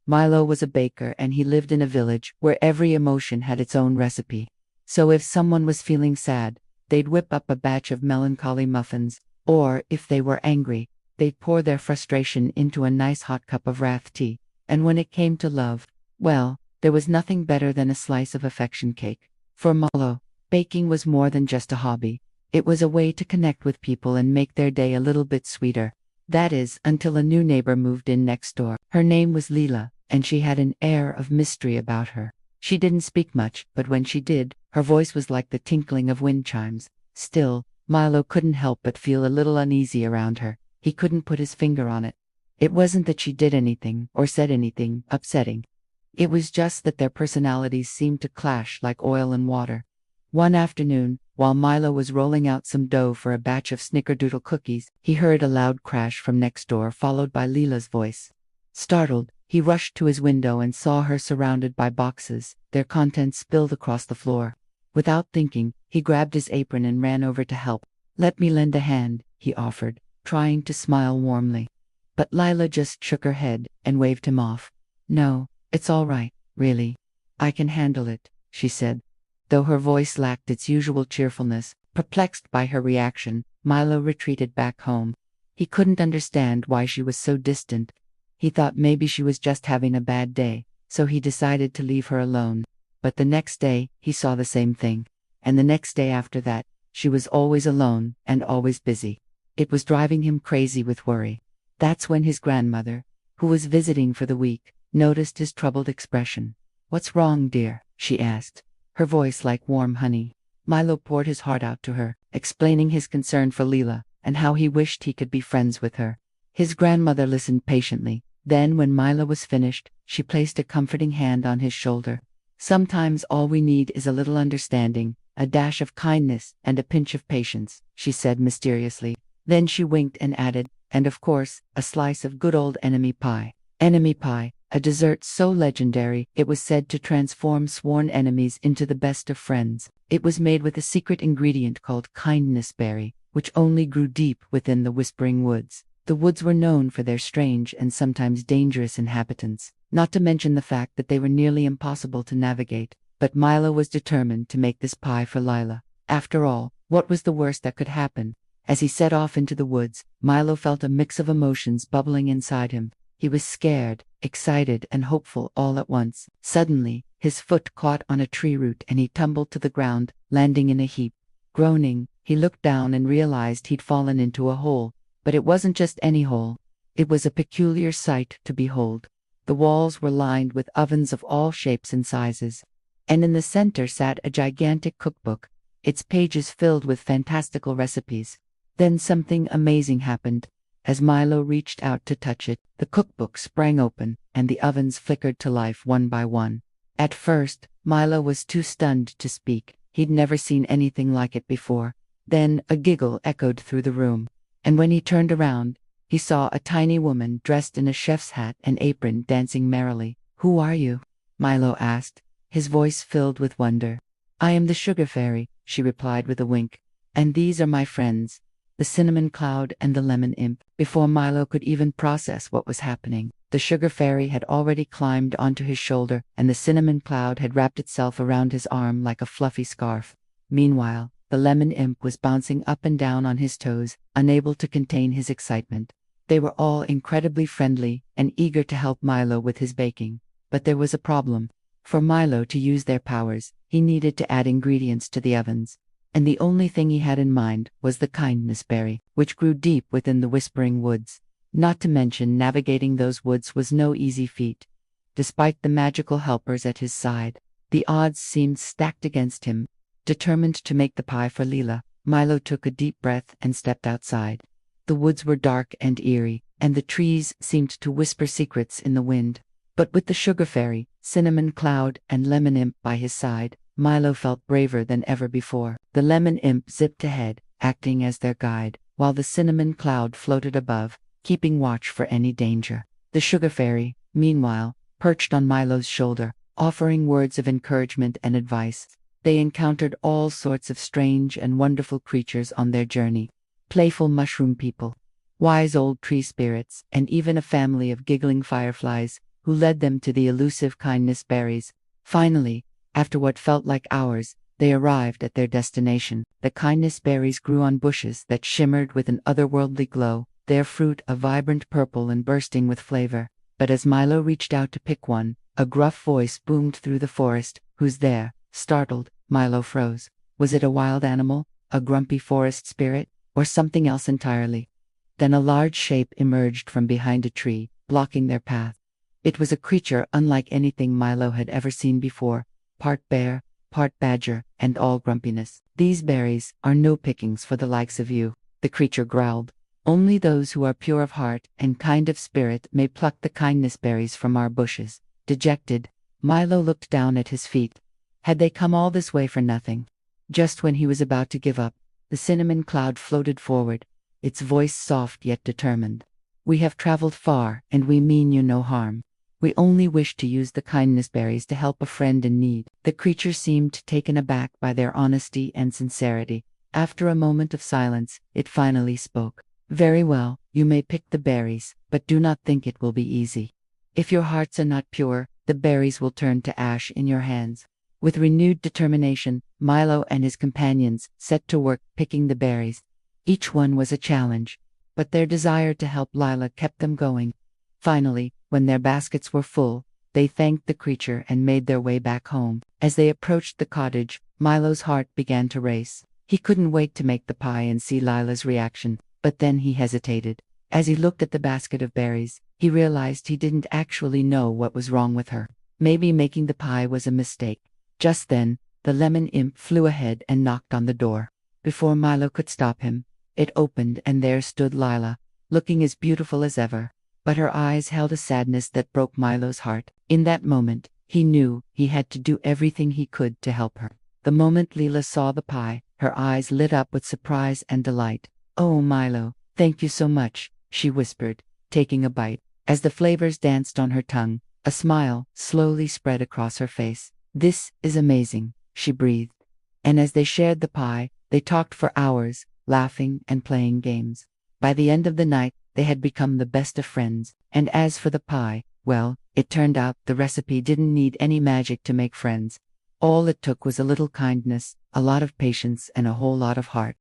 Milo was a baker and he lived in a village where every emotion had its own recipe. So if someone was feeling sad, they'd whip up a batch of melancholy muffins, or if they were angry, they'd pour their frustration into a nice hot cup of wrath tea. And when it came to love, well, there was nothing better than a slice of affection cake. For Milo, baking was more than just a hobby. It was a way to connect with people and make their day a little bit sweeter. That is, until a new neighbor moved in next door. Her name was Leela, and she had an air of mystery about her. She didn't speak much, but when she did, her voice was like the tinkling of wind chimes. Still, Milo couldn't help but feel a little uneasy around her. He couldn't put his finger on it. It wasn't that she did anything or said anything upsetting. It was just that their personalities seemed to clash like oil and water. One afternoon, while Milo was rolling out some dough for a batch of snickerdoodle cookies, he heard a loud crash from next door, followed by Leela's voice. Startled, he rushed to his window and saw her surrounded by boxes, their contents spilled across the floor. Without thinking, he grabbed his apron and ran over to help. "Let me lend a hand," he offered, trying to smile warmly. But Leela just shook her head and waved him off. "No, it's all right, really. I can handle it," she said. Though her voice lacked its usual cheerfulness, perplexed by her reaction, Milo retreated back home. He couldn't understand why she was so distant. He thought maybe she was just having a bad day, so he decided to leave her alone. But the next day, he saw the same thing. And the next day after that, she was always alone and always busy. It was driving him crazy with worry. That's when his grandmother, who was visiting for the week, noticed his troubled expression. "What's wrong, dear?" she asked, her voice like warm honey. Milo poured his heart out to her, explaining his concern for Leela and how he wished he could be friends with her. His grandmother listened patiently. Then, when Milo was finished, she placed a comforting hand on his shoulder. "Sometimes all we need is a little understanding, a dash of kindness, and a pinch of patience," she said mysteriously. Then she winked and added, "And of course, a slice of good old enemy pie." Enemy pie, a dessert so legendary it was said to transform sworn enemies into the best of friends. It was made with a secret ingredient called kindness berry, which only grew deep within the whispering woods. The woods were known for their strange and sometimes dangerous inhabitants, not to mention the fact that they were nearly impossible to navigate. But Milo was determined to make this pie for Leela. After all, what was the worst that could happen? As he set off into the woods, Milo felt a mix of emotions bubbling inside him. He was scared, excited, and hopeful all at once. Suddenly, his foot caught on a tree root and he tumbled to the ground, landing in a heap. Groaning, he looked down and realized he'd fallen into a hole. But it wasn't just any hole. It was a peculiar sight to behold. The walls were lined with ovens of all shapes and sizes, and in the center sat a gigantic cookbook, its pages filled with fantastical recipes. Then something amazing happened. As Milo reached out to touch it, the cookbook sprang open, and the ovens flickered to life one by one. At first, Milo was too stunned to speak. He'd never seen anything like it before. Then a giggle echoed through the room. And when he turned around, he saw a tiny woman dressed in a chef's hat and apron dancing merrily. "Who are you?" Milo asked, his voice filled with wonder. "I am the Sugar Fairy," she replied with a wink. "And these are my friends, the Cinnamon Cloud and the Lemon Imp." Before Milo could even process what was happening, the Sugar Fairy had already climbed onto his shoulder, and the Cinnamon Cloud had wrapped itself around his arm like a fluffy scarf. Meanwhile, the Lemon Imp was bouncing up and down on his toes, unable to contain his excitement. They were all incredibly friendly and eager to help Milo with his baking. But there was a problem. For Milo to use their powers, he needed to add ingredients to the ovens. And the only thing he had in mind was the kindness berry, which grew deep within the whispering woods. Not to mention, navigating those woods was no easy feat. Despite the magical helpers at his side, the odds seemed stacked against him. Determined to make the pie for Leela, Milo took a deep breath and stepped outside. The woods were dark and eerie, and the trees seemed to whisper secrets in the wind. But with the Sugar Fairy, Cinnamon Cloud, and Lemon Imp by his side, Milo felt braver than ever before. The Lemon Imp zipped ahead, acting as their guide, while the Cinnamon Cloud floated above, keeping watch for any danger. The Sugar Fairy, meanwhile, perched on Milo's shoulder, offering words of encouragement and advice. They encountered all sorts of strange and wonderful creatures on their journey. Playful mushroom people, wise old tree spirits, and even a family of giggling fireflies, who led them to the elusive kindness berries. Finally, after what felt like hours, they arrived at their destination. The kindness berries grew on bushes that shimmered with an otherworldly glow, their fruit a vibrant purple and bursting with flavor. But as Milo reached out to pick one, a gruff voice boomed through the forest. "Who's there?" Startled, Milo froze. Was it a wild animal, a grumpy forest spirit, or something else entirely? Then a large shape emerged from behind a tree, blocking their path. It was a creature unlike anything Milo had ever seen before, part bear, part badger, and all grumpiness. "These berries are no pickings for the likes of you," the creature growled. "Only those who are pure of heart and kind of spirit may pluck the kindness berries from our bushes." Dejected, Milo looked down at his feet. Had they come all this way for nothing? Just when he was about to give up, the cinnamon cloud floated forward, its voice soft yet determined. "We have traveled far, and we mean you no harm. We only wish to use the kindness berries to help a friend in need." The creature seemed taken aback by their honesty and sincerity. After a moment of silence, it finally spoke. "Very well, you may pick the berries, but do not think it will be easy. If your hearts are not pure, the berries will turn to ash in your hands." With renewed determination, Milo and his companions set to work picking the berries. Each one was a challenge, but their desire to help Lila kept them going. Finally, when their baskets were full, they thanked the creature and made their way back home. As they approached the cottage, Milo's heart began to race. He couldn't wait to make the pie and see Lila's reaction, but then he hesitated. As he looked at the basket of berries, he realized he didn't actually know what was wrong with her. Maybe making the pie was a mistake. Just then, the lemon imp flew ahead and knocked on the door. Before Milo could stop him, it opened and there stood Lila, looking as beautiful as ever. But her eyes held a sadness that broke Milo's heart. In that moment, he knew he had to do everything he could to help her. The moment Lila saw the pie, her eyes lit up with surprise and delight. "Oh, Milo, thank you so much," she whispered, taking a bite. As the flavors danced on her tongue, a smile slowly spread across her face. "This is amazing," she breathed. And as they shared the pie, they talked for hours, laughing and playing games. By the end of the night, they had become the best of friends. And as for the pie, well, it turned out the recipe didn't need any magic to make friends. All it took was a little kindness, a lot of patience, and a whole lot of heart.